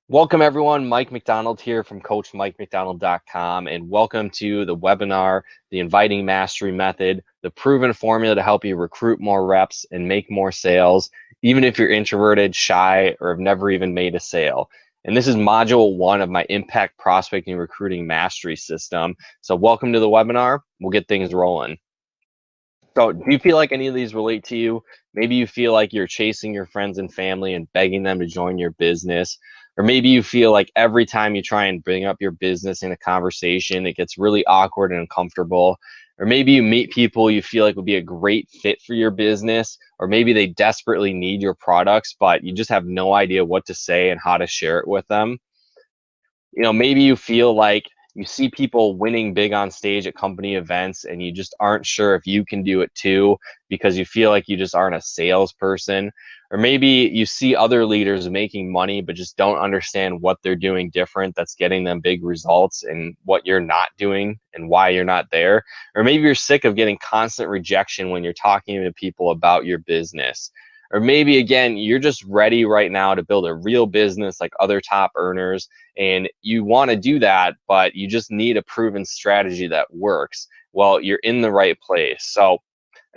Welcome everyone, Mike McDonald here from CoachMikeMcDonald.com, and welcome to the webinar, The Inviting Mastery Method, the proven formula to help you recruit more reps and make more sales, even if you're introverted, shy, or have never even made a sale. And this is module 1 of my Impact Prospecting Recruiting Mastery System. So welcome to the webinar. We'll get things rolling. So do you feel like any of these relate to you? Maybe you feel like you're chasing your friends and family and begging them to join your business. Or maybe you feel like every time you try and bring up your business in a conversation, it gets really awkward and uncomfortable. Or maybe you meet people you feel like would be a great fit for your business, or maybe they desperately need your products, but you just have no idea what to say and how to share it with them. Maybe you feel like you see people winning big on stage at company events and you just aren't sure if you can do it too because you feel like you just aren't a salesperson. Or maybe you see other leaders making money but just don't understand what they're doing different that's getting them big results and what you're not doing and why you're not there. Or maybe you're sick of getting constant rejection when you're talking to people about your business. Or maybe again, you're just ready right now to build a real business like other top earners, and you want to do that, but you just need a proven strategy that works. Well, you're in the right place. So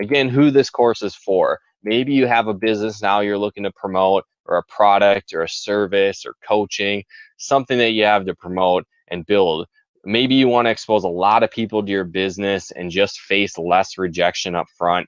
again, who this course is for. Maybe you have a business now you're looking to promote, or a product or a service or coaching, something that you have to promote and build. Maybe you want to expose a lot of people to your business and just face less rejection up front.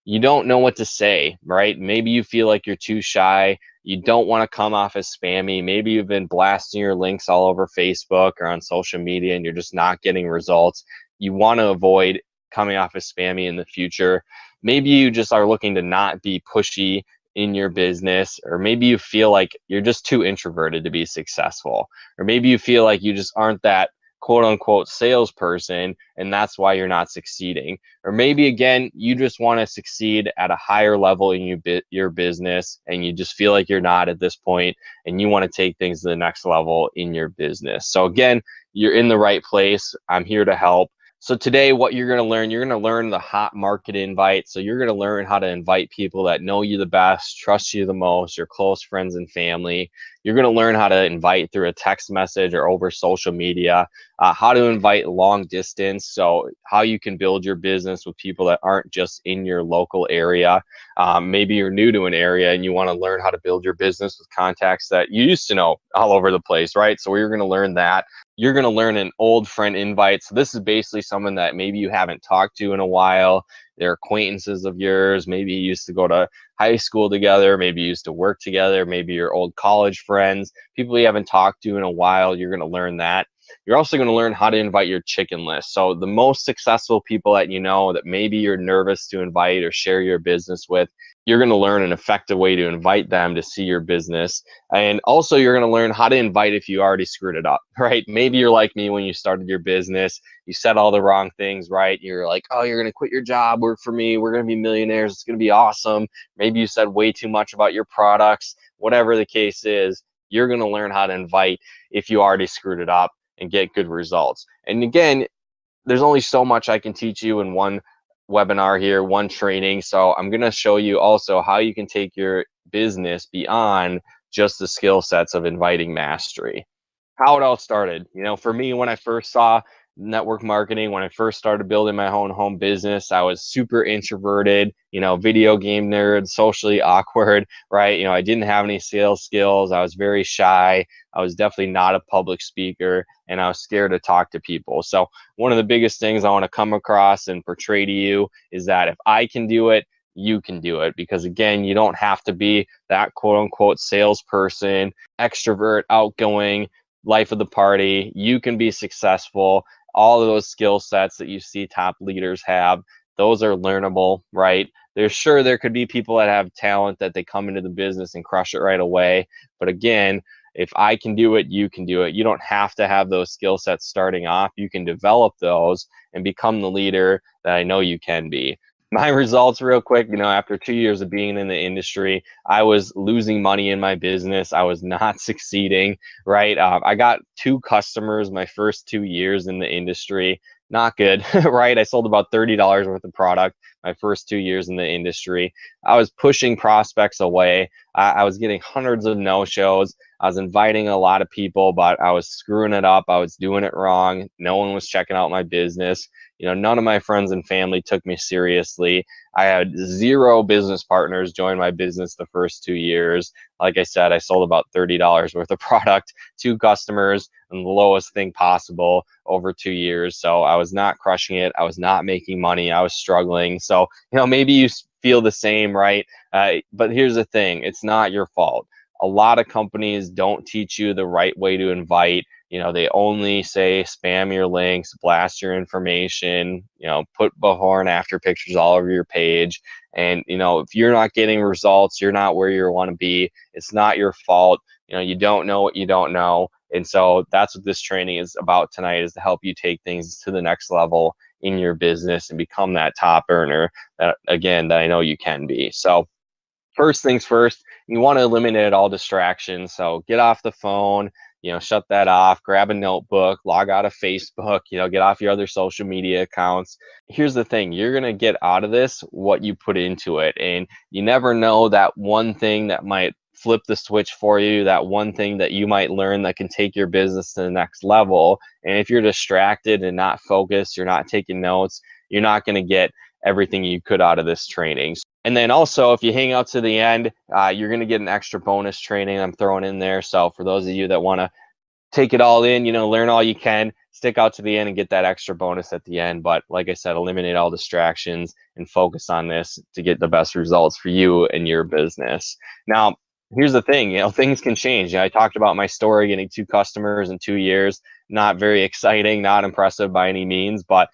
You don't know what to say, right? Maybe you feel like you're too shy. You don't want to come off as spammy. Maybe you've been blasting your links all over Facebook or on social media and you're just not getting results. You want to avoid coming off as spammy in the future. Maybe you just are looking to not be pushy in your business, or maybe you feel like you're just too introverted to be successful, or maybe you feel like you just aren't that quote unquote salesperson and that's why you're not succeeding. Or maybe again, you just want to succeed at a higher level in your business and you just feel like you're not at this point and you want to take things to the next level in your business. So again, you're in the right place. I'm here to help. So today, what you're going to learn the hot market invite. So you're going to learn how to invite people that know you the best, trust you the most, your close friends and family. You're going to learn how to invite through a text message or over social media, how to invite long distance. So how you can build your business with people that aren't just in your local area. Maybe you're new to an area and you want to learn how to build your business with contacts that you used to know all over the place, right? So we're going to learn that. You're going to learn an old friend invite. So this is basically someone that maybe you haven't talked to in a while. They're acquaintances of yours. Maybe you used to go to high school together. Maybe you used to work together. Maybe your old college friends, people you haven't talked to in a while. You're going to learn that. You're also going to learn how to invite your chicken list. So the most successful people that you know that maybe you're nervous to invite or share your business with, you're going to learn an effective way to invite them to see your business. And also you're going to learn how to invite if you already screwed it up, right? Maybe you're like me when you started your business, you said all the wrong things, right? You're like, oh, you're going to quit your job, work for me, we're going to be millionaires, it's going to be awesome. Maybe you said way too much about your products. Whatever the case is, you're going to learn how to invite if you already screwed it up and get good results. And again, there's only so much I can teach you in one webinar here, one training. So I'm going to show you also how you can take your business beyond just the skill sets of inviting mastery. How it all started, for me, when I first saw network marketing, when I first started building my own home business, I was super introverted, video game nerd, socially awkward, right? I didn't have any sales skills. I was very shy. I was definitely not a public speaker, and I was scared to talk to people. So one of the biggest things I want to come across and portray to you is that if I can do it, you can do it. Because again, you don't have to be that quote unquote salesperson, extrovert, outgoing, life of the party. You can be successful. All of those skill sets that you see top leaders have, those are learnable, right? There could be people that have talent that they come into the business and crush it right away. But again, if I can do it, you can do it. You don't have to have those skill sets starting off. You can develop those and become the leader that I know you can be. My results real quick, after 2 years of being in the industry, I was losing money in my business. I was not succeeding, right? I got 2 customers my first 2 years in the industry. Not good, right? I sold about $30 worth of product my first 2 years in the industry. I was pushing prospects away. I was getting hundreds of no-shows. I was inviting a lot of people, but I was screwing it up. I was doing it wrong. No one was checking out my business. None of my friends and family took me seriously. I had 0 business partners join my business the first 2 years. Like I said, I sold about $30 worth of product to customers and the lowest thing possible over 2 years. So I was not crushing it. I was not making money. I was struggling. So, maybe you feel the same, right? But here's the thing, it's not your fault. A lot of companies don't teach you the right way to invite. They only say spam your links, blast your information, put before and after pictures all over your page. And, if you're not getting results, you're not where you want to be. It's not your fault. You don't know what you don't know. And so that's what this training is about tonight, is to help you take things to the next level in your business and become that top earner that I know you can be. So first things first, you want to eliminate all distractions. So get off the phone, shut that off, grab a notebook, log out of Facebook, get off your other social media accounts. Here's the thing, you're going to get out of this what you put into it. And you never know that one thing that might flip the switch for you, that one thing that you might learn that can take your business to the next level. And if you're distracted and not focused, you're not taking notes, you're not going to get everything you could out of this training. And then also, if you hang out to the end, you're going to get an extra bonus training I'm throwing in there. So for those of you that want to take it all in, learn all you can, stick out to the end and get that extra bonus at the end. But like I said, eliminate all distractions and focus on this to get the best results for you and your business. Now, here's the thing, things can change. I talked about my story, getting 2 customers in 2 years. Not very exciting, not impressive by any means, but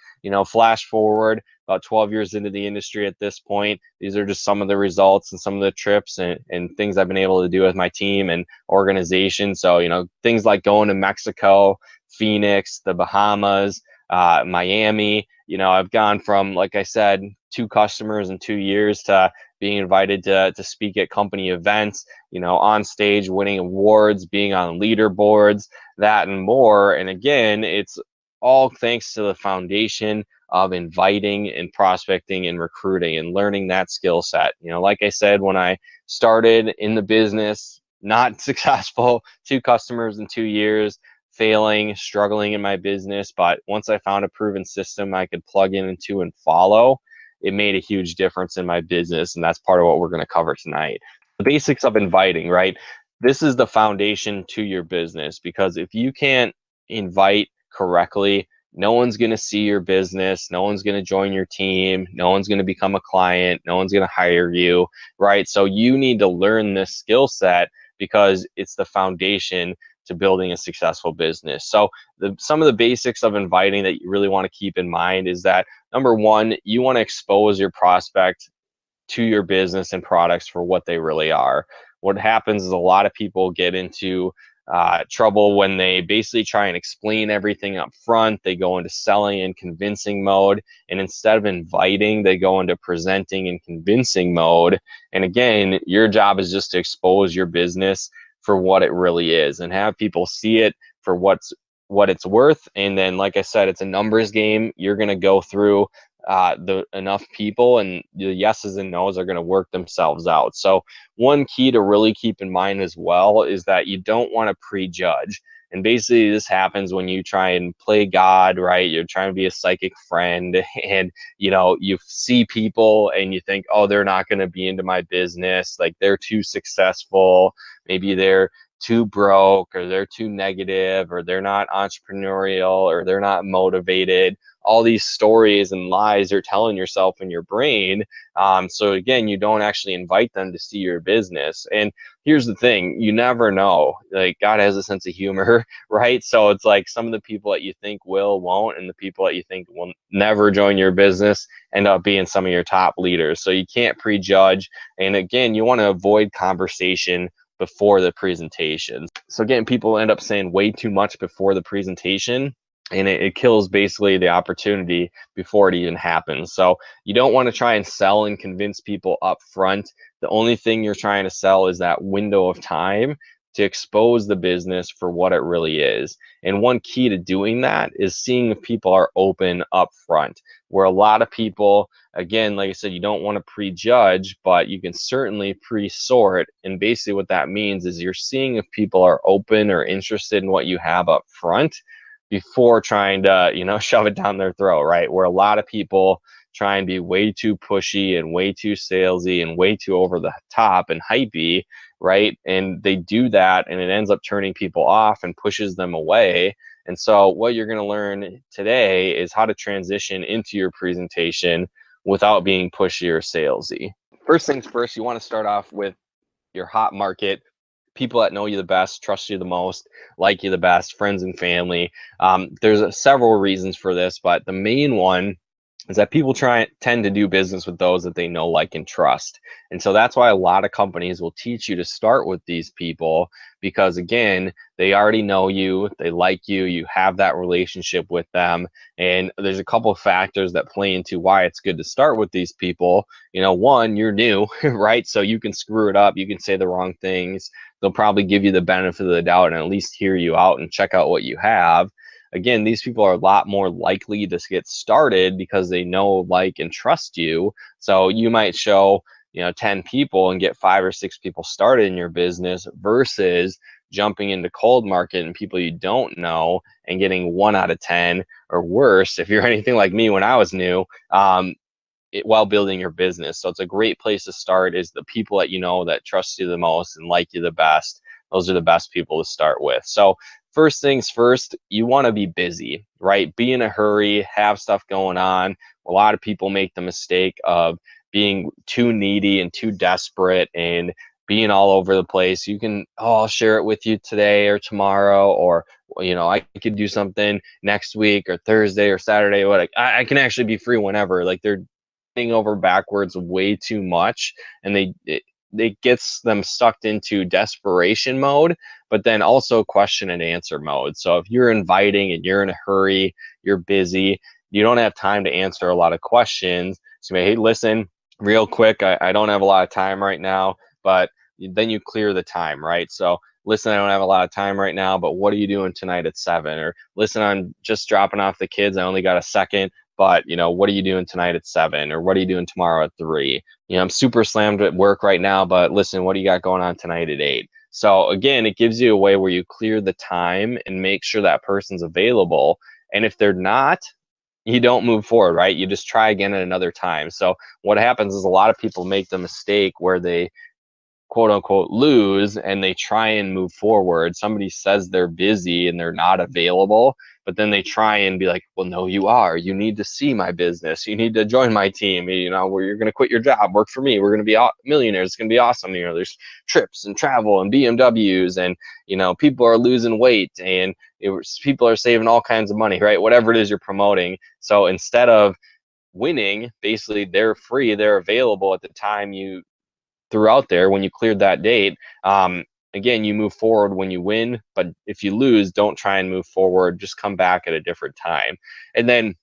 flash forward about 12 years into the industry at this point. These are just some of the results and some of the trips and things I've been able to do with my team and organization. So, things like going to Mexico, Phoenix, the Bahamas, Miami. I've gone from, like I said, 2 customers in 2 years to being invited to speak at company events, on stage, winning awards, being on leaderboards, that and more. And again, it's all thanks to the foundation of inviting and prospecting and recruiting and learning that skill set. Like I said, when I started in the business, not successful, 2 customers in 2 years, failing, struggling in my business. But once I found a proven system I could plug into and follow, it made a huge difference in my business. And that's part of what we're going to cover tonight. The basics of inviting, right? This is the foundation to your business, because if you can't invite correctly, no one's going to see your business. No one's going to join your team. No one's going to become a client. No one's going to hire you, right? So you need to learn this skill set because it's the foundation to building a successful business. So some of the basics of inviting that you really want to keep in mind is that, number one, you want to expose your prospect to your business and products for what they really are. What happens is a lot of people get into trouble when they basically try and explain everything up front. They go into selling and convincing mode, and instead of inviting, they go into presenting and convincing mode. And again, your job is just to expose your business for what it really is and have people see it for what it's worth. And then, like I said, it's a numbers game. You're going to go through enough people, and the yeses and nos are going to work themselves out. So one key to really keep in mind as well is that you don't want to prejudge. And basically this happens when you try and play God, right? You're trying to be a psychic friend, and you see people and you think, oh, they're not going to be into my business. Like, they're too successful. Maybe they're too broke, or they're too negative, or they're not entrepreneurial, or they're not motivated. All these stories and lies you're telling yourself in your brain. So again, you don't actually invite them to see your business. And here's the thing, you never know. Like, God has a sense of humor, right? So it's like some of the people that you think won't, and the people that you think will never join your business end up being some of your top leaders. So you can't prejudge. And again, you want to avoid conversation before the presentation. So again, people end up saying way too much before the presentation, and it kills basically the opportunity before it even happens. So you don't want to try and sell and convince people up front. The only thing you're trying to sell is that window of time to expose the business for what it really is. And one key to doing that is seeing if people are open up front, where a lot of people, again, like I said, you don't want to prejudge, but you can certainly pre-sort. And basically what that means is you're seeing if people are open or interested in what you have up front before trying to, shove it down their throat, right? Where a lot of people try and be way too pushy and way too salesy and way too over the top and hypey, right? And they do that and it ends up turning people off and pushes them away. And so what you're going to learn today is how to transition into your presentation without being pushy or salesy. First things first, you want to start off with your hot market, people that know you the best, trust you the most, like you the best, friends and family. There's several reasons for this, but the main one is that people tend to do business with those that they know, like, and trust. And so that's why a lot of companies will teach you to start with these people, because again, they already know you, they like you, you have that relationship with them. And there's a couple of factors that play into why it's good to start with these people. One, you're new, right? So you can screw it up, you can say the wrong things. They'll probably give you the benefit of the doubt and at least hear you out and check out what you have. Again, these people are a lot more likely to get started because they know, like, and trust you. So you might show, 10 people and get 5 or 6 people started in your business versus jumping into cold market and people you don't know and getting 1 out of 10 or worse if you're anything like me when I was new, while building your business. So it's a great place to start, is the people that you know that trust you the most and like you the best. Those are the best people to start with. So first things first, you want to be busy, right? Be in a hurry, have stuff going on. A lot of people make the mistake of being too needy and too desperate and being all over the place. You can, I'll share it with you today or tomorrow, or I could do something next week or Thursday or Saturday. What I can actually be free whenever. Like, they're over backwards way too much, and it gets them sucked into desperation mode, but then also question and answer mode. So if you're inviting and you're in a hurry, you're busy, you don't have time to answer a lot of questions. So, hey, listen, real quick, I don't have a lot of time right now, but then you clear the time, right? So, listen, I don't have a lot of time right now, but what are you doing tonight at 7? Or listen, I'm just dropping off the kids, I only got a second, but what are you doing tonight at 7? Or what are you doing tomorrow at 3? I'm super slammed at work right now, but listen, what do you got going on tonight at 8? So again, it gives you a way where you clear the time and make sure that person's available. And if they're not, you don't move forward, right? You just try again at another time. So what happens is a lot of people make the mistake where they quote unquote lose and they try and move forward. Somebody says they're busy and they're not available, but then they try and be like, well, no, you are. You need to see my business. You need to join my team. Where you're going to quit your job, work for me. We're going to be millionaires. It's going to be awesome. There's trips and travel and BMWs, and people are losing weight, and people are saving all kinds of money, right? Whatever it is you're promoting. So instead of winning, basically they're free, they're available at the time you threw out there when you cleared that date. Again, you move forward when you win, but if you lose, don't try and move forward. Just come back at a different time. And then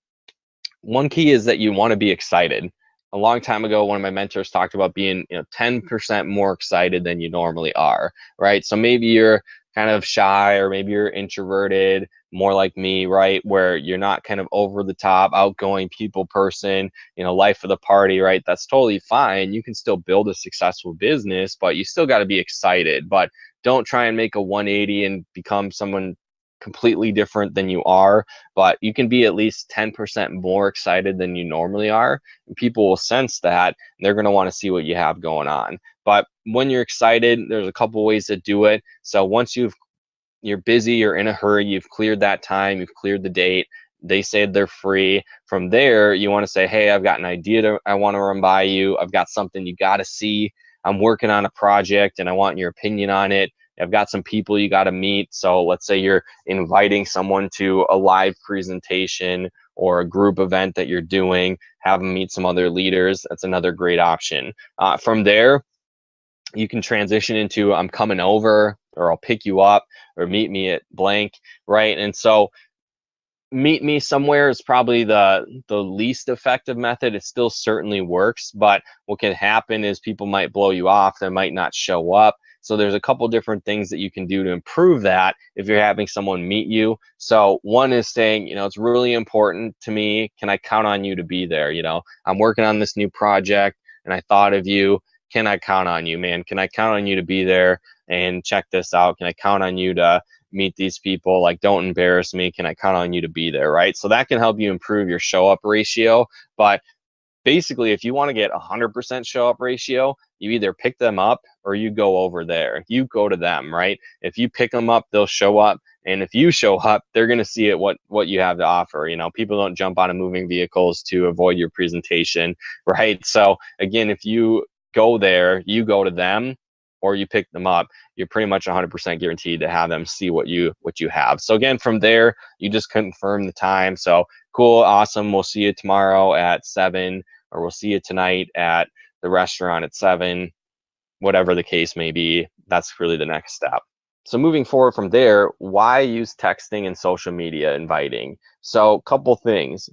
one key is that you want to be excited. A long time ago, one of my mentors talked about being 10% more excited than you normally are, right? So maybe you're kind of shy, or maybe you're introverted, more like me, right? Where you're not kind of over the top, outgoing people person, life of the party, right? That's totally fine. You can still build a successful business, but you still got to be excited. But don't try and make a 180 and become someone completely different than you are, but you can be at least 10% more excited than you normally are. And people will sense that, and they're going to want to see what you have going on. But when you're excited, there's a couple ways to do it. So once you're busy, you're in a hurry, you've cleared that time, you've cleared the date, they said they're free. From there, you want to say, hey, I've got an idea I want to run by you. I've got something you got to see. I'm working on a project and I want your opinion on it. I've got some people you got to meet. So let's say you're inviting someone to a live presentation or a group event that you're doing, have them meet some other leaders. That's another great option. From there, you can transition into I'm coming over, or I'll pick you up, or meet me at blank, right? And so meet me somewhere is probably the least effective method. It still certainly works, but what can happen is people might blow you off. They might not show up. So there's a couple different things that you can do to improve that if you're having someone meet you. So one is saying, it's really important to me. Can I count on you to be there? I'm working on this new project and I thought of you. Can I count on you, man? Can I count on you to be there and check this out? Can I count on you to meet these people? Like, don't embarrass me. Can I count on you to be there? Right. So that can help you improve your show up ratio. But basically, if you want to get 100% show up ratio, you either pick them up or you go over there. You go to them, right? If you pick them up, they'll show up. And if you show up, they're going to see it, what you have to offer. People don't jump out of moving vehicles to avoid your presentation, right? So again, if you go there, you go to them or you pick them up, you're pretty much 100% guaranteed to have them see what you have. So again, from there, you just confirm the time. So cool, awesome. We'll see you tomorrow at 7, or we'll see you tonight at the restaurant at 7, whatever the case may be. That's really the next step. So moving forward from there, why use texting and social media inviting? So a couple things,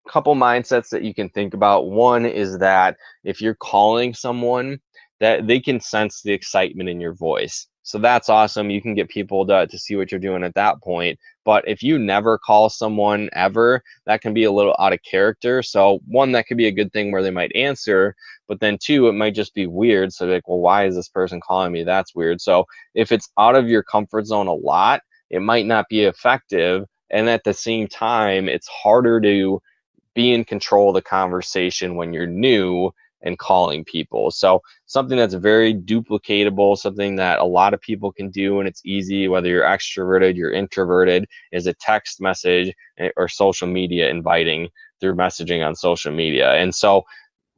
couple mindsets that you can think about. One is that if you're calling someone, that they can sense the excitement in your voice. So that's awesome. You can get people to see what you're doing at that point. But if you never call someone ever, that can be a little out of character. So one, that could be a good thing where they might answer, but then two, it might just be weird. So like, well, why is this person calling me? That's weird. So if it's out of your comfort zone a lot, it might not be effective. And at the same time, it's harder to be in control of the conversation when you're new and calling people. So something that's very duplicatable, something that a lot of people can do and it's easy, whether you're extroverted, you're introverted, is a text message or social media inviting through messaging on social media. And so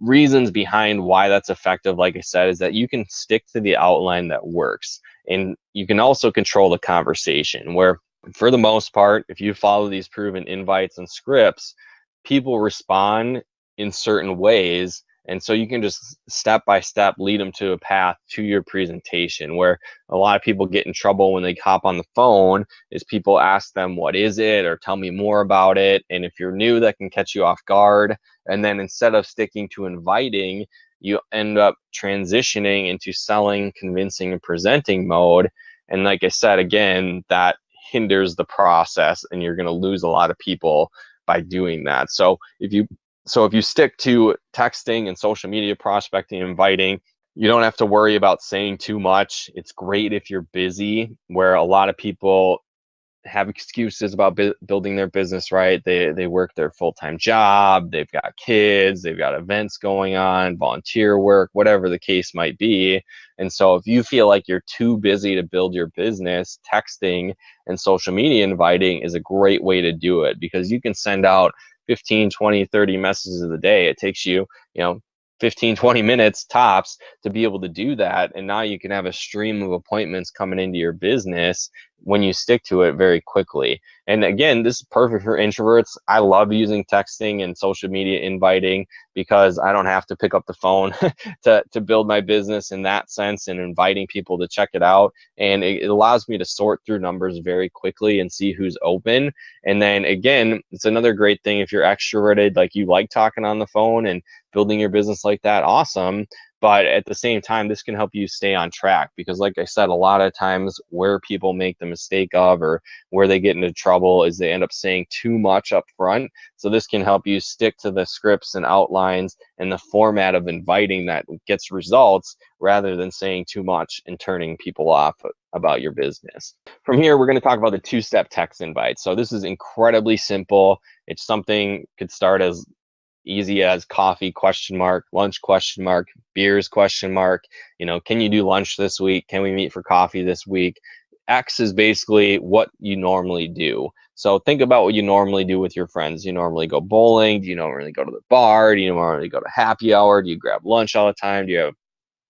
reasons behind why that's effective, like I said, is that you can stick to the outline that works. And you can also control the conversation where, for the most part, if you follow these proven invites and scripts, people respond in certain ways. And so you can just step by step lead them to a path to your presentation. Where a lot of people get in trouble when they hop on the phone is people ask them, what is it? Or tell me more about it. And if you're new, that can catch you off guard. And then instead of sticking to inviting, you end up transitioning into selling, convincing, and presenting mode. And like I said, again, that hinders the process and you're going to lose a lot of people by doing that. So if you stick to texting and social media prospecting and inviting, you don't have to worry about saying too much. It's great if you're busy, where a lot of people have excuses about building their business, right? They work their full-time job, they've got kids, they've got events going on, volunteer work, whatever the case might be. And so if you feel like you're too busy to build your business, texting and social media inviting is a great way to do it, because you can send out 15, 20, 30 messages a day. It takes you, 15, 20 minutes tops to be able to do that. And now you can have a stream of appointments coming into your business when you stick to it very quickly. And again, this is perfect for introverts. I love using texting and social media inviting because I don't have to pick up the phone to build my business in that sense, and inviting people to check it out. And it allows me to sort through numbers very quickly and see who's open. And then again, it's another great thing if you're extroverted, like you like talking on the phone and building your business like that, awesome. But at the same time, this can help you stay on track, because like I said, a lot of times where people make the mistake of, or where they get into trouble, is they end up saying too much up front. So this can help you stick to the scripts and outlines and the format of inviting that gets results, rather than saying too much and turning people off about your business. From here, we're going to talk about the two-step text invite. So this is incredibly simple. It's something could start as easy as coffee ? Lunch ? Beers ? Can you do lunch this week? Can we meet for coffee this week? X is basically what you normally do. So think about what you normally do with your friends. You normally go bowling. Do you normally go to the bar? Do you normally go to happy hour? Do you grab lunch all the time? Do you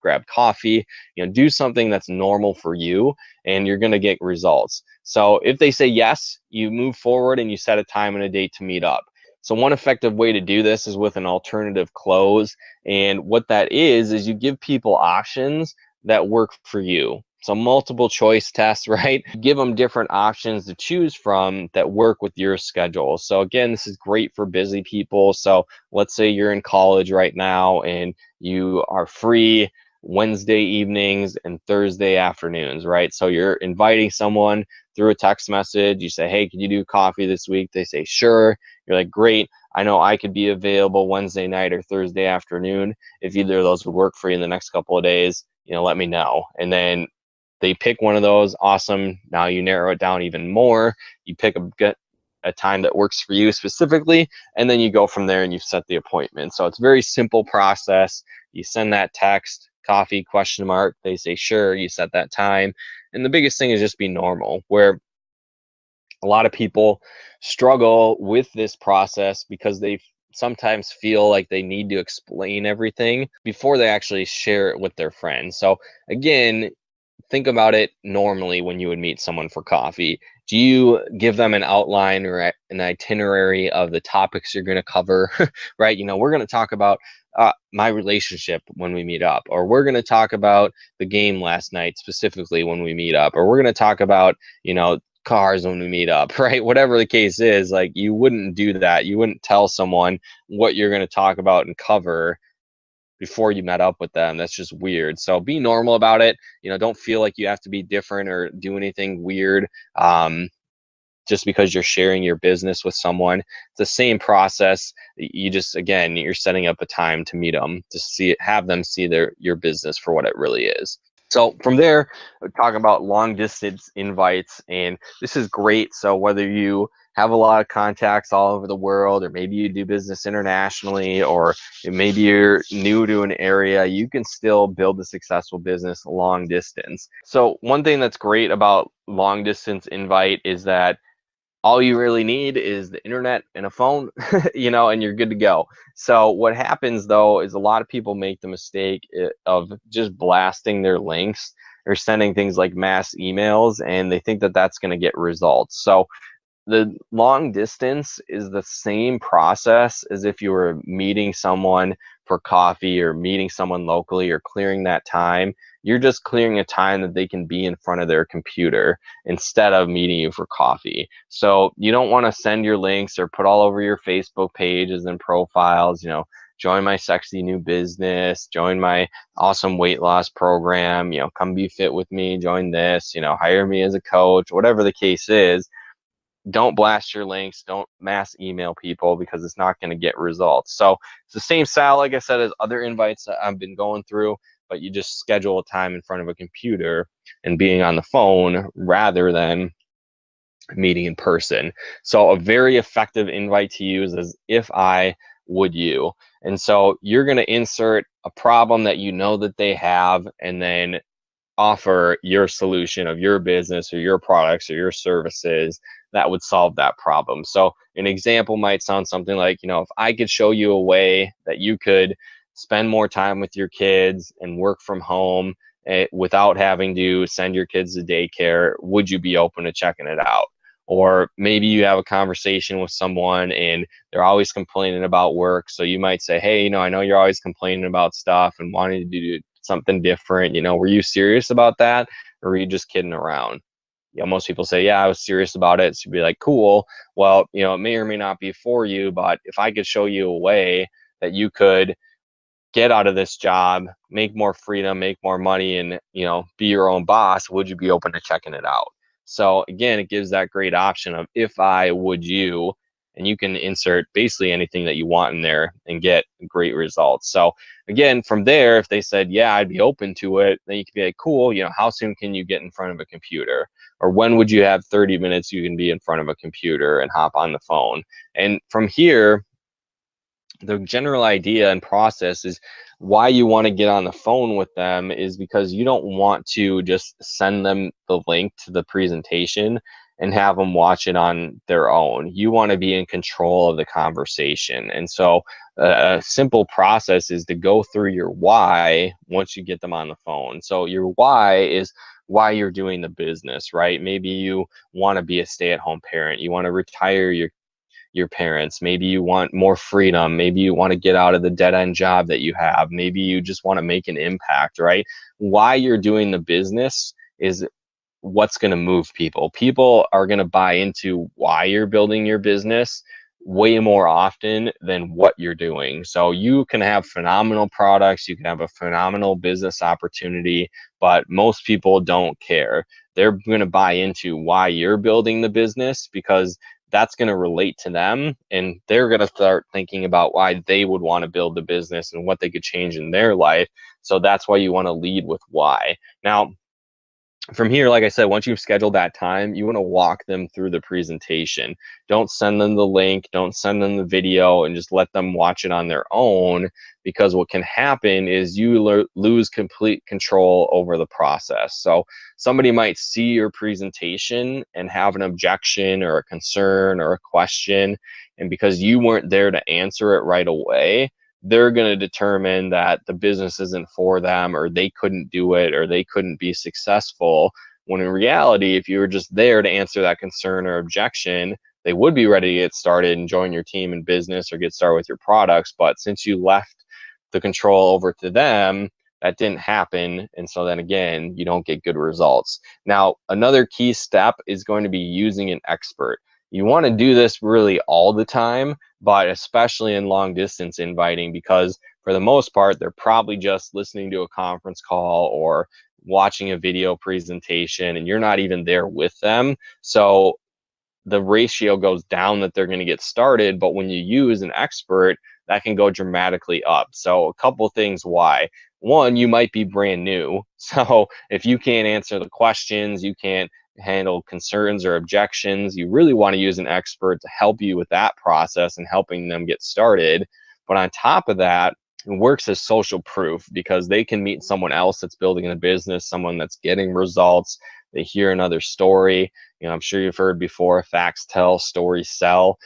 grab coffee? Do something that's normal for you, and you're going to get results. So if they say yes, you move forward and you set a time and a date to meet up. So one effective way to do this is with an alternative close. And what that is you give people options that work for you. So multiple choice tests, right? Give them different options to choose from that work with your schedule. So again, this is great for busy people. So let's say you're in college right now and you are free, Wednesday evenings and Thursday afternoons, right? So you're inviting someone through a text message. You say, hey, can you do coffee this week? They say, sure. You're like, great. I know I could be available Wednesday night or Thursday afternoon. If either of those would work for you in the next couple of days, let me know. And then they pick one of those. Awesome. Now you narrow it down even more. You pick a time that works for you specifically, and then you go from there and you set the appointment. So it's a very simple process. You send that text, coffee, question mark. They say, sure. You set that time. And the biggest thing is just be normal, where a lot of people struggle with this process because they sometimes feel like they need to explain everything before they actually share it with their friends. So again, think about it normally when you would meet someone for coffee. Do you give them an outline or an itinerary of the topics you're going to cover, right? We're going to talk about my relationship when we meet up, or we're going to talk about the game last night specifically when we meet up, or we're going to talk about, cars when we meet up, right? Whatever the case is, like, you wouldn't do that. You wouldn't tell someone what you're going to talk about and cover before you met up with them. That's just weird. So be normal about it. Don't feel like you have to be different or do anything weird just because you're sharing your business with someone. It's the same process. You just, again, you're setting up a time to meet them, to have them see your business for what it really is. So from there, we're talking about long distance invites, and this is great. So whether you have a lot of contacts all over the world, or maybe you do business internationally, or maybe you're new to an area, you can still build a successful business long distance. So one thing that's great about long distance invite is that all you really need is the internet and a phone, and you're good to go. So what happens though is a lot of people make the mistake of just blasting their links or sending things like mass emails, and they think that that's going to get results. So the long distance is the same process as if you were meeting someone for coffee or meeting someone locally or clearing that time. You're just clearing a time that they can be in front of their computer instead of meeting you for coffee. So you don't want to send your links or put all over your Facebook pages and profiles, join my sexy new business, join my awesome weight loss program, come be fit with me, join this, hire me as a coach, whatever the case is. Don't blast your links, don't mass email people, because it's not going to get results. So it's the same style, like I said, as other invites that I've been going through, but you just schedule a time in front of a computer and being on the phone rather than meeting in person. So a very effective invite to use is if I would you. And so you're going to insert a problem that you know that they have, and then offer your solution of your business or your products or your services that would solve that problem. So an example might sound something like, if I could show you a way that you could spend more time with your kids and work from home without having to send your kids to daycare, would you be open to checking it out? Or maybe you have a conversation with someone and they're always complaining about work. So you might say, hey, I know you're always complaining about stuff and wanting to do something different. Were you serious about that, or were you just kidding around? Most people say, yeah, I was serious about it. So you'd be like, cool. Well, it may or may not be for you, but if I could show you a way that you could get out of this job, make more freedom, make more money, and, be your own boss, would you be open to checking it out? So again, it gives that great option of if I would you, and you can insert basically anything that you want in there and get great results. So again, from there, if they said, yeah, I'd be open to it, then you could be like, cool, how soon can you get in front of a computer? Or when would you have 30 minutes you can be in front of a computer and hop on the phone? And from here, the general idea and process is why you want to get on the phone with them is because you don't want to just send them the link to the presentation and have them watch it on their own. You want to be in control of the conversation. And so a simple process is to go through your why once you get them on the phone. So your why is why you're doing the business, right? Maybe you want to be a stay-at-home parent. You want to retire your parents. Maybe you want more freedom. Maybe you want to get out of the dead-end job that you have. Maybe you just want to make an impact, right? Why you're doing the business is what's going to move people. People are going to buy into why you're building your business way more often than what you're doing. So you can have phenomenal products, you can have a phenomenal business opportunity, but most people don't care. They're going to buy into why you're building the business because that's going to relate to them, and they're going to start thinking about why they would want to build the business and what they could change in their life. So that's why you want to lead with why. Now, from here, like I said, once you've scheduled that time, you want to walk them through the presentation. Don't send them the link, don't send them the video, and just let them watch it on their own, because what can happen is you lose complete control over the process. So somebody might see your presentation and have an objection or a concern or a question, and because you weren't there to answer it right away, they're going to determine that the business isn't for them, or they couldn't do it, or they couldn't be successful. When in reality, if you were just there to answer that concern or objection, they would be ready to get started and join your team in business or get started with your products. But since you left the control over to them, that didn't happen. And so then again, you don't get good results. Now, another key step is going to be using an expert. You want to do this really all the time, but especially in long distance inviting, because for the most part, they're probably just listening to a conference call or watching a video presentation, and you're not even there with them. So the ratio goes down that they're going to get started. But when you use an expert, that can go dramatically up. So a couple things why. One, you might be brand new. So if you can't answer the questions, you can't handle concerns or objections, you really want to use an expert to help you with that process and helping them get started. But on top of that, it works as social proof, because they can meet someone else that's building a business, someone that's getting results. They hear another story. I'm sure you've heard before, facts tell, stories sell,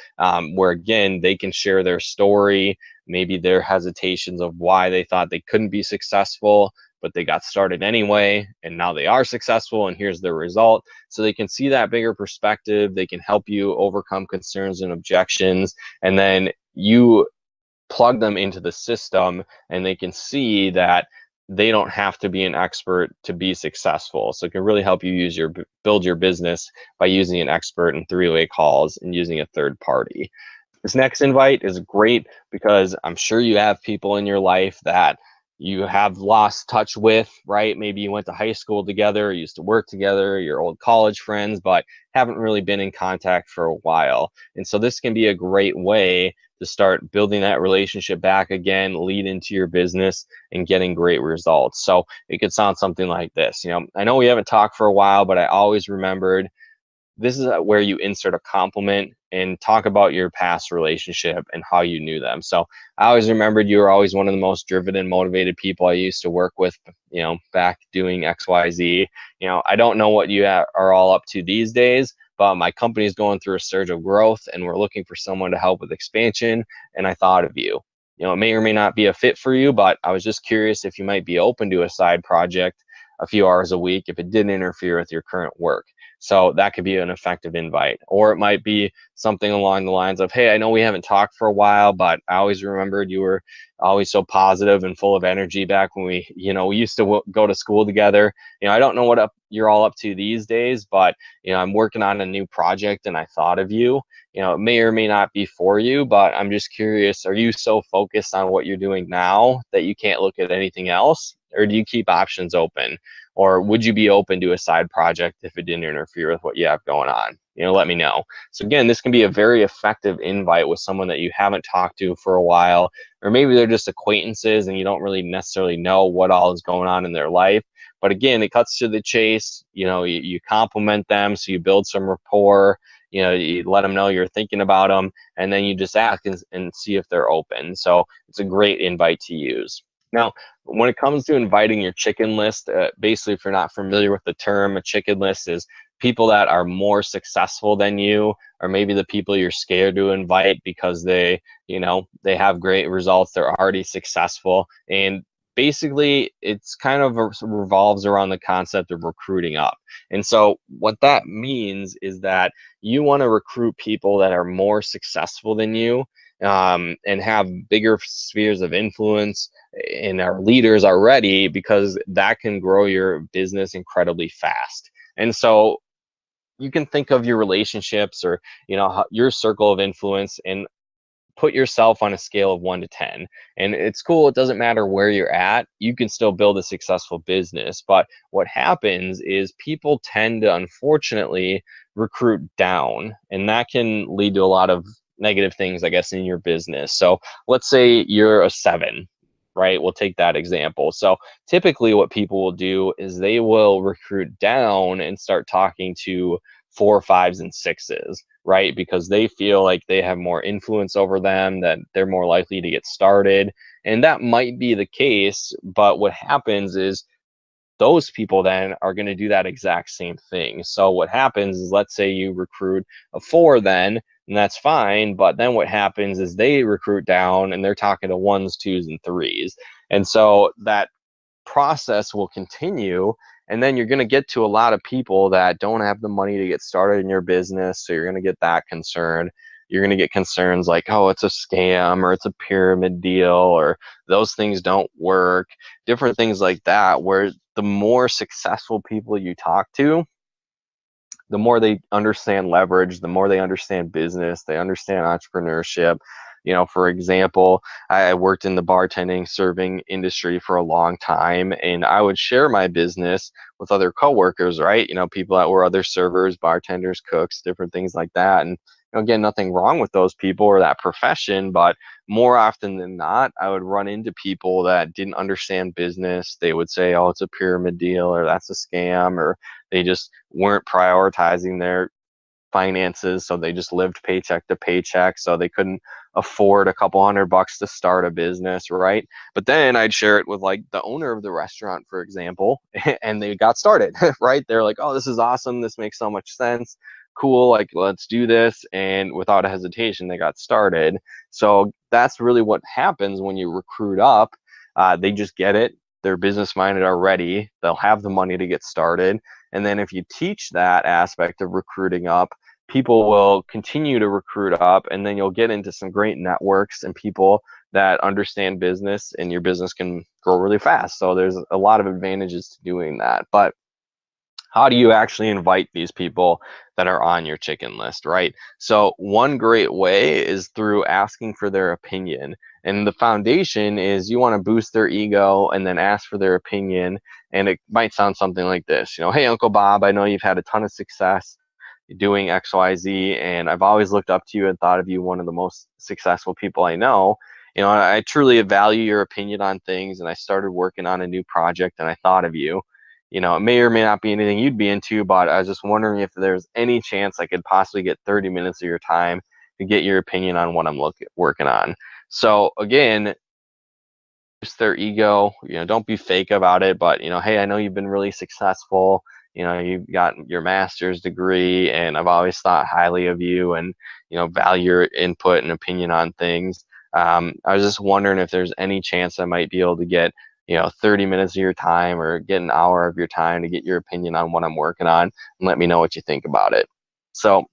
where again, they can share their story, maybe their hesitations of why they thought they couldn't be successful, but they got started anyway, and now they are successful, and here's the result. So they can see that bigger perspective. They can help you overcome concerns and objections, and then you plug them into the system, and they can see that they don't have to be an expert to be successful. So it can really help you build your business by using an expert in three-way calls and using a third party. This next invite is great because I'm sure you have people in your life that you have lost touch with, right? Maybe you went to high school together, used to work together, your old college friends, but haven't really been in contact for a while. And so this can be a great way to start building that relationship back again, lead into your business, and getting great results. So it could sound something like this. I know we haven't talked for a while, but I always remembered. This is where you insert a compliment and talk about your past relationship and how you knew them. So I always remembered you were always one of the most driven and motivated people I used to work with, back doing XYZ. I don't know what you are all up to these days, but my company is going through a surge of growth, and we're looking for someone to help with expansion, and I thought of you. It may or may not be a fit for you, but I was just curious if you might be open to a side project a few hours a week if it didn't interfere with your current work. So that could be an effective invite. Or it might be something along the lines of, hey, I know we haven't talked for a while, but I always remembered you were always so positive and full of energy back when we used to go to school together. I don't know what you're all up to these days, but I'm working on a new project and I thought of you. It may or may not be for you, but I'm just curious, are you so focused on what you're doing now that you can't look at anything else? Or do you keep options open? Or would you be open to a side project if it didn't interfere with what you have going on? Let me know. So again, this can be a very effective invite with someone that you haven't talked to for a while, or maybe they're just acquaintances and you don't really necessarily know what all is going on in their life. But again, it cuts to the chase. You compliment them, so you build some rapport. You let them know you're thinking about them, and then you just ask and see if they're open. So it's a great invite to use. Now, when it comes to inviting your chicken list, basically, if you're not familiar with the term, a chicken list is people that are more successful than you, or maybe the people you're scared to invite because they have great results, they're already successful. And basically, it's kind of revolves around the concept of recruiting up. And so what that means is that you want to recruit people that are more successful than you, and have bigger spheres of influence and are leaders already, because that can grow your business incredibly fast. And so you can think of your relationships or, your circle of influence, and put yourself on a scale of 1 to 10. And it's cool. It doesn't matter where you're at. You can still build a successful business. But what happens is people tend to, unfortunately, recruit down. And that can lead to a lot of negative things, I guess, in your business. So let's say you're a 7, right? We'll take that example. So typically what people will do is they will recruit down and start talking to 4, 5s, and 6s, right? Because they feel like they have more influence over them, that they're more likely to get started. And that might be the case, but what happens is those people then are going to do that exact same thing. So what happens is, let's say you recruit a 4 then, and that's fine, but then what happens is they recruit down and they're talking to 1s, 2s, and 3s. And so that process will continue, and then you're going to get to a lot of people that don't have the money to get started in your business. So you're going to get that concern. You're going to get concerns like, oh, it's a scam, or it's a pyramid deal, or those things don't work, different things like that, where the more successful people you talk to, the more they understand leverage, the more they understand business, they understand entrepreneurship. For example, I worked in the bartending, serving industry for a long time, and I would share my business with other coworkers, right? People that were other servers, bartenders, cooks, different things like that. And again, nothing wrong with those people or that profession, but more often than not, I would run into people that didn't understand business. They would say, oh, it's a pyramid deal, or that's a scam, or they just weren't prioritizing their finances, so they just lived paycheck to paycheck, so they couldn't afford a couple $100 to start a business, right? But then I'd share it with like the owner of the restaurant, for example, and they got started, right? They're like, oh, this is awesome, this makes so much sense, cool, like let's do this. And without a hesitation, they got started. So that's really what happens when you recruit up. They just get it, they're business minded already, they'll have the money to get started. And then if you teach that aspect of recruiting up, people will continue to recruit up, and then you'll get into some great networks and people that understand business, and your business can grow really fast. So there's a lot of advantages to doing that. But how do you actually invite these people that are on your chicken list, right? So one great way is through asking for their opinion. And the foundation is you want to boost their ego and then ask for their opinion. And it might sound something like this, hey, Uncle Bob, I know you've had a ton of success doing XYZ, and I've always looked up to you and thought of you one of the most successful people I know. I truly value your opinion on things, and I started working on a new project and I thought of you. It may or may not be anything you'd be into, but I was just wondering if there's any chance I could possibly get 30 minutes of your time to get your opinion on what I'm working on. So again, boost their ego, don't be fake about it, but hey, I know you've been really successful. You've got your master's degree, and I've always thought highly of you, and value your input and opinion on things. I was just wondering if there's any chance I might be able to get 30 minutes of your time, or get an hour of your time to get your opinion on what I'm working on, and let me know what you think about it. So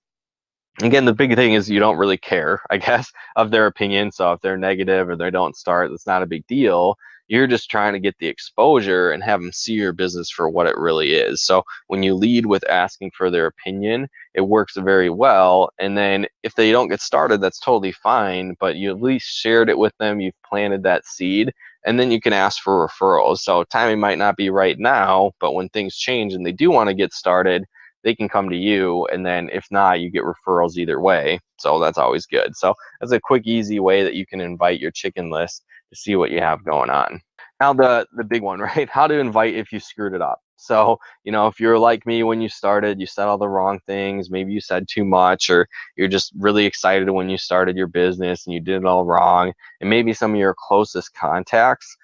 again, the big thing is you don't really care, I guess, of their opinion. So if they're negative or they don't start, it's not a big deal. You're just trying to get the exposure and have them see your business for what it really is. So when you lead with asking for their opinion, it works very well. And then if they don't get started, that's totally fine, but you at least shared it with them, you've planted that seed, and then you can ask for referrals. So timing might not be right now, but when things change and they do want to get started, they can come to you, and then if not, you get referrals either way. So that's always good. So that's a quick, easy way that you can invite your chicken list to see what you have going on. Now the big one, right? How to invite if you screwed it up. So, if you're like me when you started, you said all the wrong things, maybe you said too much, or you're just really excited when you started your business and you did it all wrong, and maybe some of your closest contacts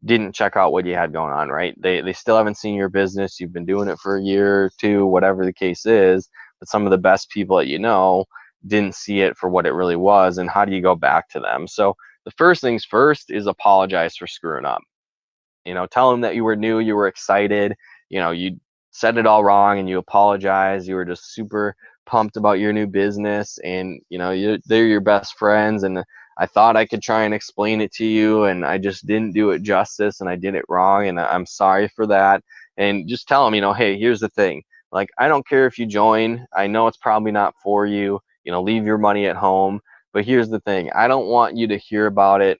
didn't check out what you had going on, right? They still haven't seen your business. You've been doing it for a year or two, whatever the case is, but some of the best people that didn't see it for what it really was. And how do you go back to them? So the first things first is apologize for screwing up. Tell them that you were new, you were excited, you said it all wrong, and you apologize. You were just super pumped about your new business, and they're your best friends, and I thought I could try and explain it to you, and I just didn't do it justice, and I did it wrong, and I'm sorry for that. And just tell them, hey, here's the thing. like, I don't care if you join. I know it's probably not for you. Leave your money at home. But here's the thing. I don't want you to hear about it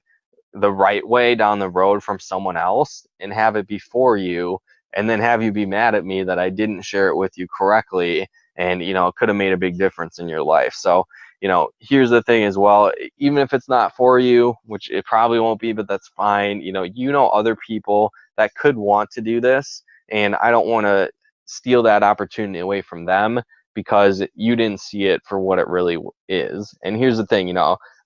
the right way down the road from someone else and have it be for you, and then have you be mad at me that I didn't share it with you correctly, and it could have made a big difference in your life. So here's the thing as well. Even if it's not for you, which it probably won't be, but that's fine. Other people that could want to do this, and I don't want to steal that opportunity away from them because you didn't see it for what it really is. And here's the thing,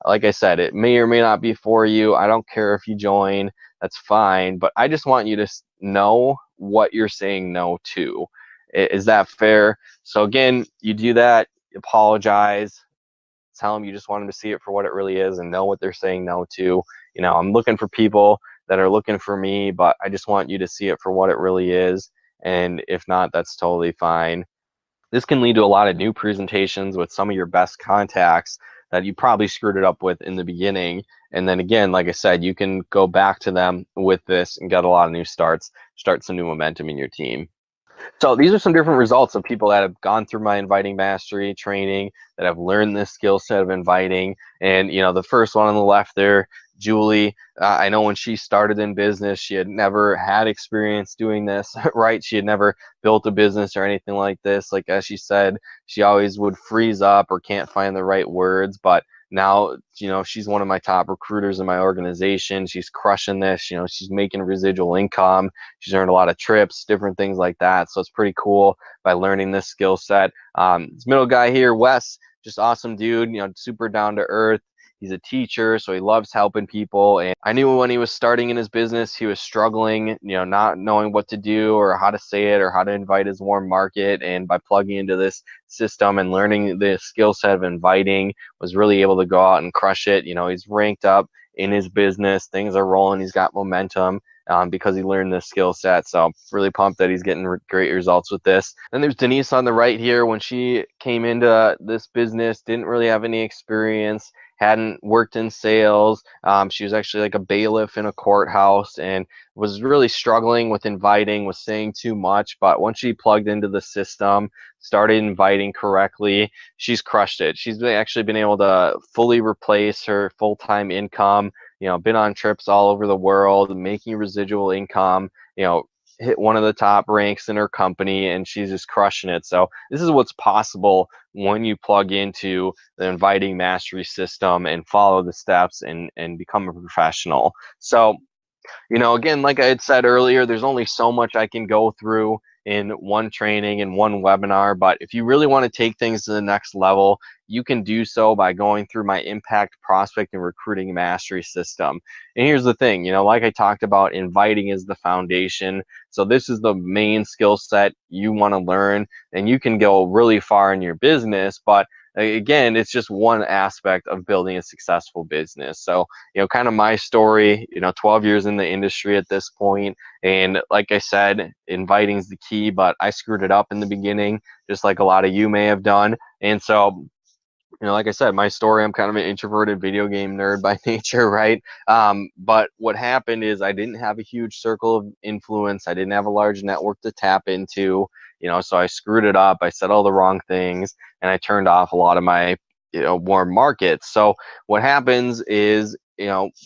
like I said, it may or may not be for you. I don't care if you join. That's fine. But I just want you to know what you're saying no to. Is that fair? So again, you do that, apologize, tell them you just want them to see it for what it really is and know what they're saying no to. I'm looking for people that are looking for me, but I just want you to see it for what it really is. And if not, that's totally fine. This can lead to a lot of new presentations with some of your best contacts that you probably screwed it up with in the beginning. And then again, like I said, you can go back to them with this and get a lot of new starts, start some new momentum in your team. So these are some different results of people that have gone through my inviting mastery training, that have learned this skill set of inviting. And the first one on the left there, Julie, I know when she started in business, she had never had experience doing this, right? She had never built a business or anything like this. Like, as she said, she always would freeze up or can't find the right words. But now, she's one of my top recruiters in my organization. She's crushing this. She's making residual income. She's earned a lot of trips, different things like that. So it's pretty cool by learning this skill set. This middle guy here, Wes, just awesome dude, super down to earth. He's a teacher, so he loves helping people. And I knew when he was starting in his business, he was struggling, not knowing what to do or how to say it or how to invite his warm market. And by plugging into this system and learning the skill set of inviting, was really able to go out and crush it. He's ranked up in his business. Things are rolling. He's got momentum. Because he learned this skill set. So I'm really pumped that he's getting great results with this. Then there's Denise on the right here. When she came into this business, didn't really have any experience, hadn't worked in sales. She was actually like a bailiff in a courthouse and was really struggling with inviting, was saying too much. But once she plugged into the system, started inviting correctly, she's crushed it. She's actually been able to fully replace her full-time income, been on trips all over the world, making residual income, hit one of the top ranks in her company, and she's just crushing it. So this is what's possible when you plug into the inviting mastery system and follow the steps and become a professional. So again, like I had said earlier, there's only so much I can go through in one training and one webinar, but if you really want to take things to the next level, you can do so by going through my impact prospect and recruiting mastery system. And here's the thing, like I talked about, inviting is the foundation. So this is the main skill set you want to learn, and you can go really far in your business, but again, it's just one aspect of building a successful business. So, kind of my story, 12 years in the industry at this point. And like I said, inviting is the key, but I screwed it up in the beginning, just like a lot of you may have done. And so, like I said, my story, I'm kind of an introverted video game nerd by nature, right? But what happened is I didn't have a huge circle of influence. I didn't have a large network to tap into, so I screwed it up. I said all the wrong things, and I turned off a lot of my, warm markets. So what happens is,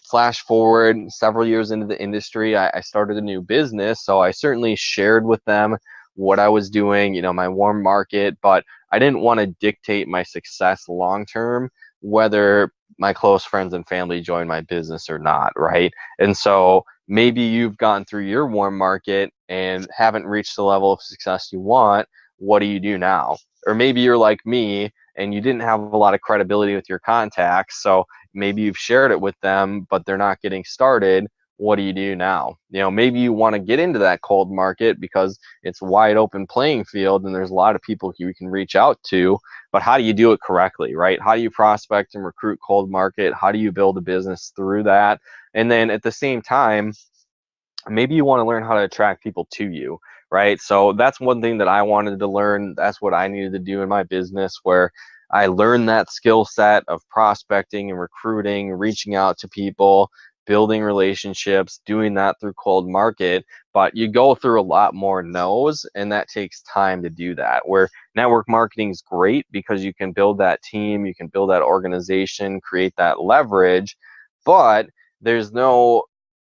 flash forward several years into the industry, I started a new business. So I certainly shared with them what I was doing, my warm market, but I didn't want to dictate my success long term, whether my close friends and family join my business or not, right? And so maybe you've gone through your warm market and haven't reached the level of success you want. What do you do now? Or maybe you're like me and you didn't have a lot of credibility with your contacts, so maybe you've shared it with them, but they're not getting started. What do you do now? Maybe you want to get into that cold market because it's a wide open playing field and there's a lot of people you can reach out to, but how do you do it correctly, right? How do you prospect and recruit cold market? How do you build a business through that? And then at the same time, maybe you want to learn how to attract people to you, right? So that's one thing that I wanted to learn. That's what I needed to do in my business, where I learned that skill set of prospecting and recruiting, reaching out to people, building relationships, doing that through cold market, but you go through a lot more no's, and that takes time to do that. Where network marketing is great because you can build that team, you can build that organization, create that leverage, but there's no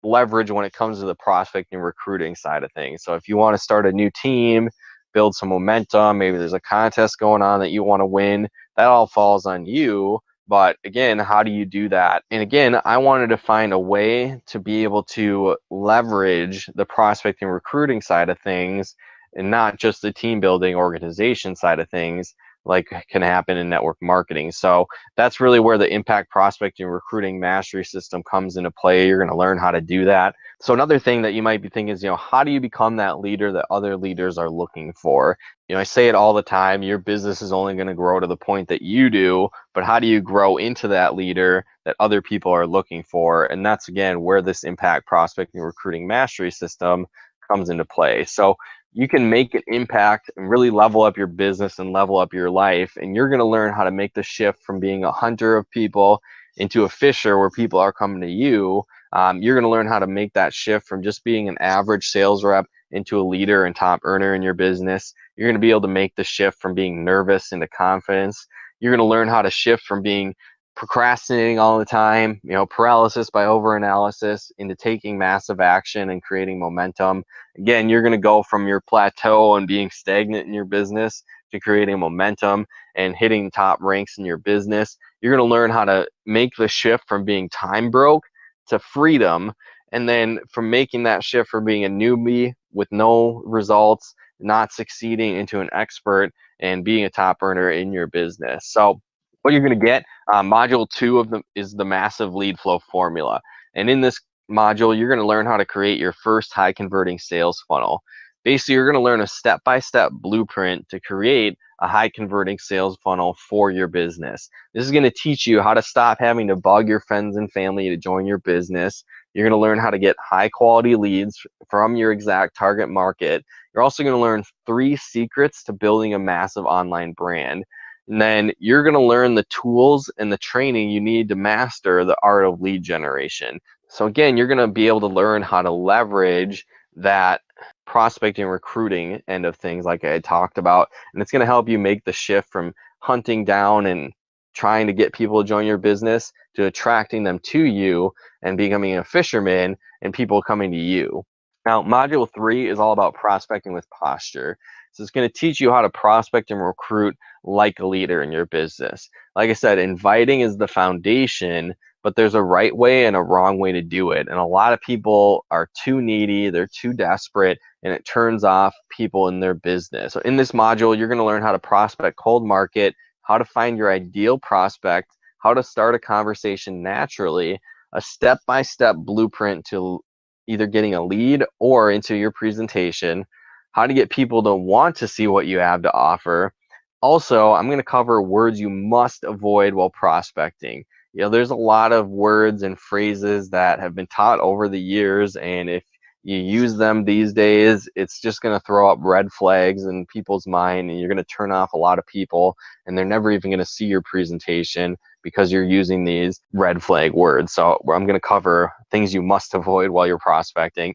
leverage when it comes to the prospecting and recruiting side of things. So if you want to start a new team, build some momentum, maybe there's a contest going on that you want to win, that all falls on you. But again, how do you do that? And again, I wanted to find a way to be able to leverage the prospecting and recruiting side of things and not just the team building organization side of things like can happen in network marketing. So that's really where the impact prospecting and recruiting mastery system comes into play. You're going to learn how to do that. So another thing that you might be thinking is, how do you become that leader that other leaders are looking for? I say it all the time, your business is only going to grow to the point that you do, but how do you grow into that leader that other people are looking for? And that's, again, where this impact prospecting and recruiting mastery system comes into play. So you can make an impact and really level up your business and level up your life. And you're going to learn how to make the shift from being a hunter of people into a fisher where people are coming to you. You're going to learn how to make that shift from just being an average sales rep into a leader and top earner in your business. You're going to be able to make the shift from being nervous into confidence. You're going to learn how to shift from being procrastinating all the time, paralysis by overanalysis, into taking massive action and creating momentum. Again, you're going to go from your plateau and being stagnant in your business to creating momentum and hitting top ranks in your business. You're going to learn how to make the shift from being time broke to freedom. And then from making that shift from being a newbie with no results, not succeeding, into an expert and being a top earner in your business. So what you're going to get, module 2 of them is the massive lead flow formula. And in this module, you're going to learn how to create your first high converting sales funnel. Basically, you're going to learn a step-by-step blueprint to create a high converting sales funnel for your business. This is going to teach you how to stop having to bug your friends and family to join your business. You're going to learn how to get high quality leads from your exact target market. You're also going to learn 3 secrets to building a massive online brand. And then you're going to learn the tools and the training you need to master the art of lead generation. So again, you're going to be able to learn how to leverage that prospecting and recruiting end of things like I had talked about. And it's going to help you make the shift from hunting down and trying to get people to join your business to attracting them to you and becoming a fisherman and people coming to you. Now, module 3 is all about prospecting with posture. So it's going to teach you how to prospect and recruit like a leader in your business. Like I said, inviting is the foundation, but there's a right way and a wrong way to do it. And a lot of people are too needy, they're too desperate, and it turns off people in their business. So in this module, you're going to learn how to prospect cold market, how to find your ideal prospect, how to start a conversation naturally, a step-by-step blueprint to either getting a lead or into your presentation, how to get people to want to see what you have to offer. Also, I'm going to cover words you must avoid while prospecting. There's a lot of words and phrases that have been taught over the years, and if you use them these days, it's just going to throw up red flags in people's mind, and you're going to turn off a lot of people, and they're never even going to see your presentation because you're using these red flag words. So I'm going to cover things you must avoid while you're prospecting.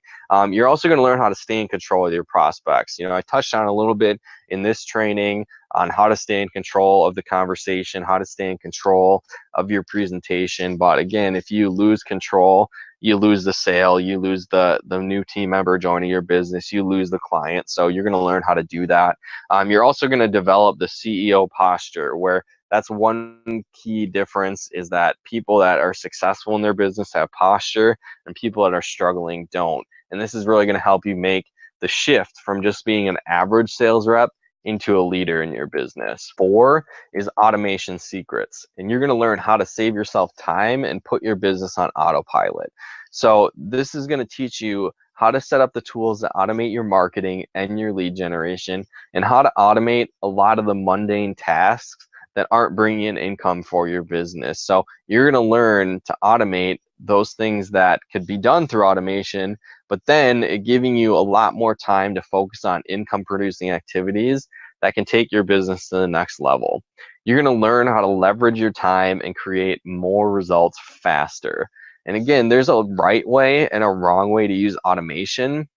You're also going to learn how to stay in control of your prospects. I touched on a little bit in this training on how to stay in control of the conversation, how to stay in control of your presentation. But again, if you lose control, you lose the sale, you lose the new team member joining your business, you lose the client. So you're going to learn how to do that. You're also going to develop the CEO posture, where that's one key difference, is that people that are successful in their business have posture and people that are struggling don't. And this is really going to help you make the shift from just being an average sales rep into a leader in your business. 4 is automation secrets. And you're going to learn how to save yourself time and put your business on autopilot. So this is going to teach you how to set up the tools that automate your marketing and your lead generation, and how to automate a lot of the mundane tasks that aren't bringing in income for your business. So you're going to learn to automate those things that could be done through automation, but then it giving you a lot more time to focus on income producing activities that can take your business to the next level. You're going to learn how to leverage your time and create more results faster. And again, there's a right way and a wrong way to use automation,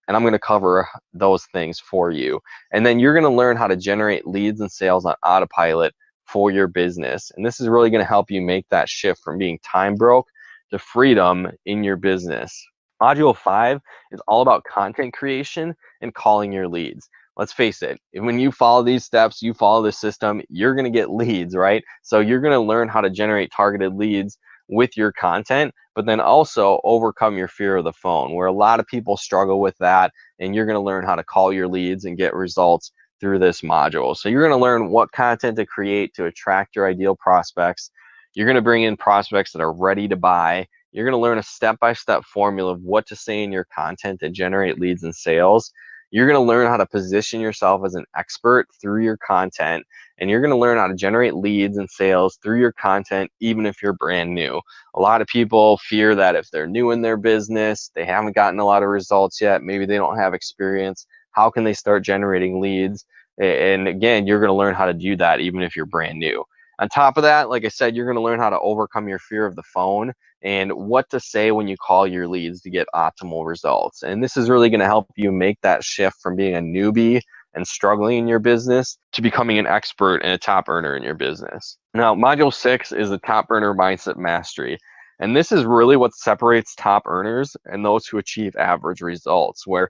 and I'm going to cover those things for you. And then you're going to learn how to generate leads and sales on autopilot for your business. And this is really going to help you make that shift from being time broke to freedom in your business. Module 5 is all about content creation and calling your leads. Let's face it, when you follow these steps, you follow the system, you're going to get leads, right? So you're going to learn how to generate targeted leads with your content, but then also overcome your fear of the phone, where a lot of people struggle with that, and you're going to learn how to call your leads and get results through this module. So you're going to learn what content to create to attract your ideal prospects. You're going to bring in prospects that are ready to buy. You're going to learn a step-by-step formula of what to say in your content to generate leads and sales. You're going to learn how to position yourself as an expert through your content, and you're going to learn how to generate leads and sales through your content, even if you're brand new. A lot of people fear that if they're new in their business, they haven't gotten a lot of results yet, maybe they don't have experience, how can they start generating leads? And again, you're going to learn how to do that even if you're brand new. On top of that, like I said, you're going to learn how to overcome your fear of the phone and what to say when you call your leads to get optimal results. And this is really going to help you make that shift from being a newbie and struggling in your business to becoming an expert and a top earner in your business. Now, module 6 is the top earner mindset mastery. And this is really what separates top earners and those who achieve average results, where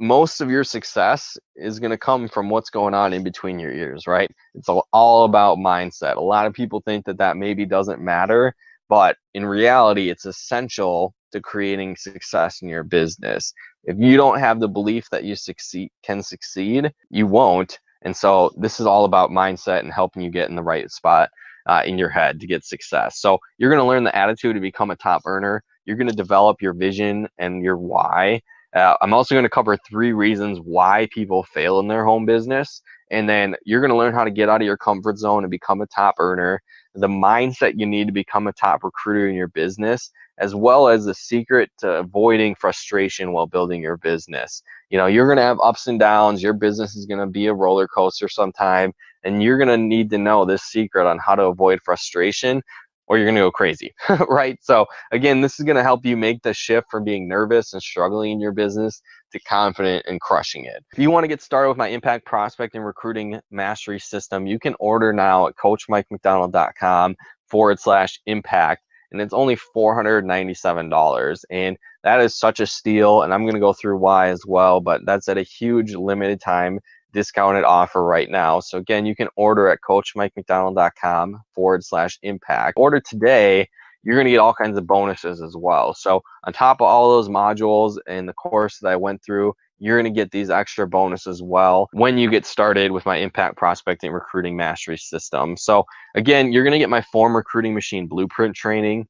most of your success is going to come from what's going on in between your ears, right? It's all about mindset. A lot of people think that that maybe doesn't matter, but in reality, it's essential to creating success in your business. If you don't have the belief that you can succeed, you won't. And so this is all about mindset and helping you get in the right spot in your head to get success. So you're going to learn the attitude to become a top earner. You're going to develop your vision and your why. I'm also going to cover 3 reasons why people fail in their home business. And then you're going to learn how to get out of your comfort zone and become a top earner, the mindset you need to become a top recruiter in your business, as well as the secret to avoiding frustration while building your business. You know, you're going to have ups and downs. Your business is going to be a roller coaster sometime, and you're going to need to know this secret on how to avoid frustration, or you're going to go crazy, right? So again, this is going to help you make the shift from being nervous and struggling in your business to confident and crushing it. If you want to get started with my Impact Prospect and Recruiting Mastery System, you can order now at coachmikemcdonald.com/impact, and it's only $497. And that is such a steal, and I'm going to go through why as well, but that's at a huge limited time discounted offer right now. So again, you can order at coachmikemcdonald.com/impact. Order today, you're going to get all kinds of bonuses as well. So on top of all those modules and the course that I went through, you're going to get these extra bonuses as well when you get started with my Impact Prospecting Recruiting Mastery System. So again, you're going to get my Form Recruiting Machine Blueprint training.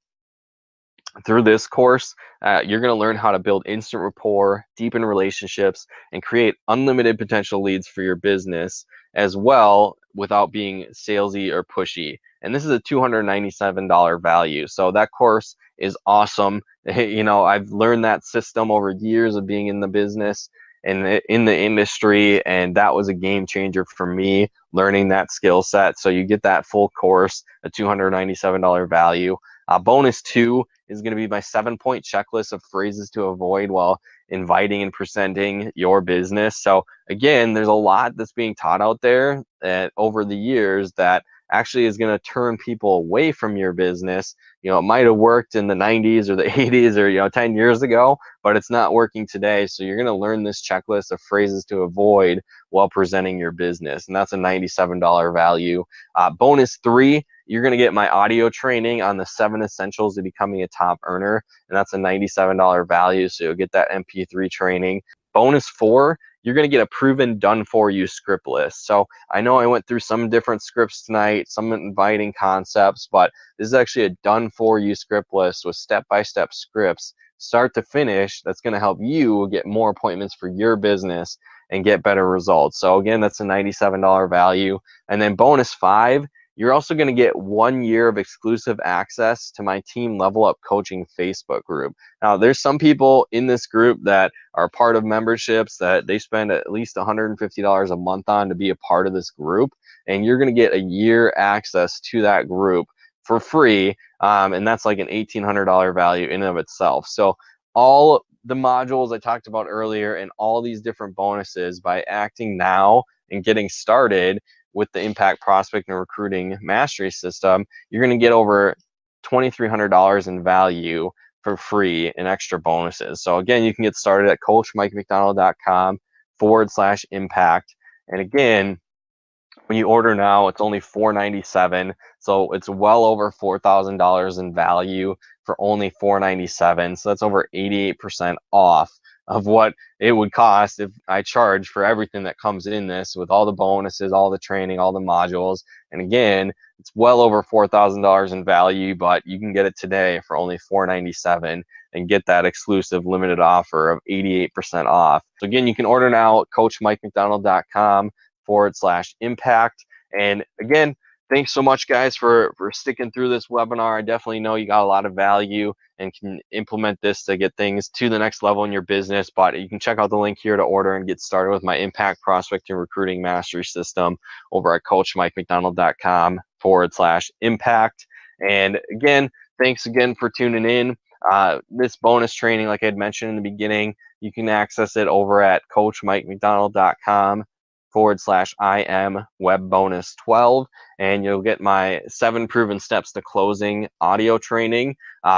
Through this course, you're going to learn how to build instant rapport, deepen relationships, and create unlimited potential leads for your business as well without being salesy or pushy. And this is a $297 value. So that course is awesome. You know, I've learned that system over years of being in the business and in the industry, and that was a game changer for me, learning that skill set. So you get that full course, a $297 value. Bonus 2 is going to be my 7-point checklist of phrases to avoid while inviting and presenting your business. So again, there's a lot that's being taught out there over the years that actually is going to turn people away from your business. You know, it might have worked in the 90s or the 80s or 10 years ago, but it's not working today. So you're going to learn this checklist of phrases to avoid while presenting your business, and that's a $97 value. Bonus 3, you're going to get my audio training on the 7 essentials to becoming a top earner, and that's a $97 value, so you'll get that MP3 training. Bonus 4, you're going to get a proven done-for-you script list. So I know I went through some different scripts tonight, some inviting concepts, but this is actually a done-for-you script list with step-by-step scripts, start to finish, that's going to help you get more appointments for your business and get better results. So again, that's a $97 value. And then bonus 5, you're also going to get 1 year of exclusive access to my Team Level Up Coaching Facebook group. Now, there's some people in this group that are part of memberships that they spend at least $150 a month on to be a part of this group, and you're going to get a year access to that group for free, and that's like an $1,800 value in and of itself. So all the modules I talked about earlier and all these different bonuses, by acting now and getting started with the Impact Prospect and Recruiting Mastery System, you're going to get over $2,300 in value for free and extra bonuses. So again, you can get started at coachmikemcdonald.com/impact. And again, when you order now, it's only $497, so it's well over $4,000 in value for only $497. So that's over 88% off of what it would cost if I charge for everything that comes in this, with all the bonuses, all the training, all the modules. And again, it's well over $4,000 in value, but you can get it today for only $497 and get that exclusive limited offer of 88% off. So again, you can order now at coachmikemcdonald.com/impact. And again, thanks so much, guys, for sticking through this webinar. I definitely know you got a lot of value and can implement this to get things to the next level in your business. But you can check out the link here to order and get started with my Impact Prospect and Recruiting Mastery System over at coachmikemcdonald.com/impact. And again, thanks again for tuning in. This bonus training, like I had mentioned in the beginning, you can access it over at coachmikemcdonald.com/IM web bonus 12, and you'll get my 7 proven steps to closing audio training,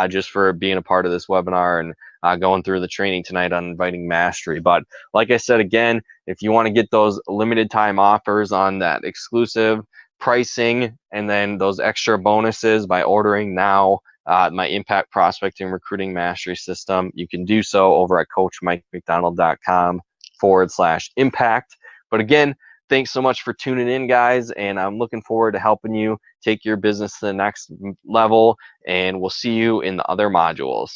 just for being a part of this webinar and going through the training tonight on inviting mastery. But like I said, again, if you want to get those limited time offers on that exclusive pricing and then those extra bonuses by ordering now my Impact Prospecting Recruiting Mastery System, you can do so over at coachmikemcdonald.com/impact. But again, thanks so much for tuning in, guys, and I'm looking forward to helping you take your business to the next level, and we'll see you in the other modules.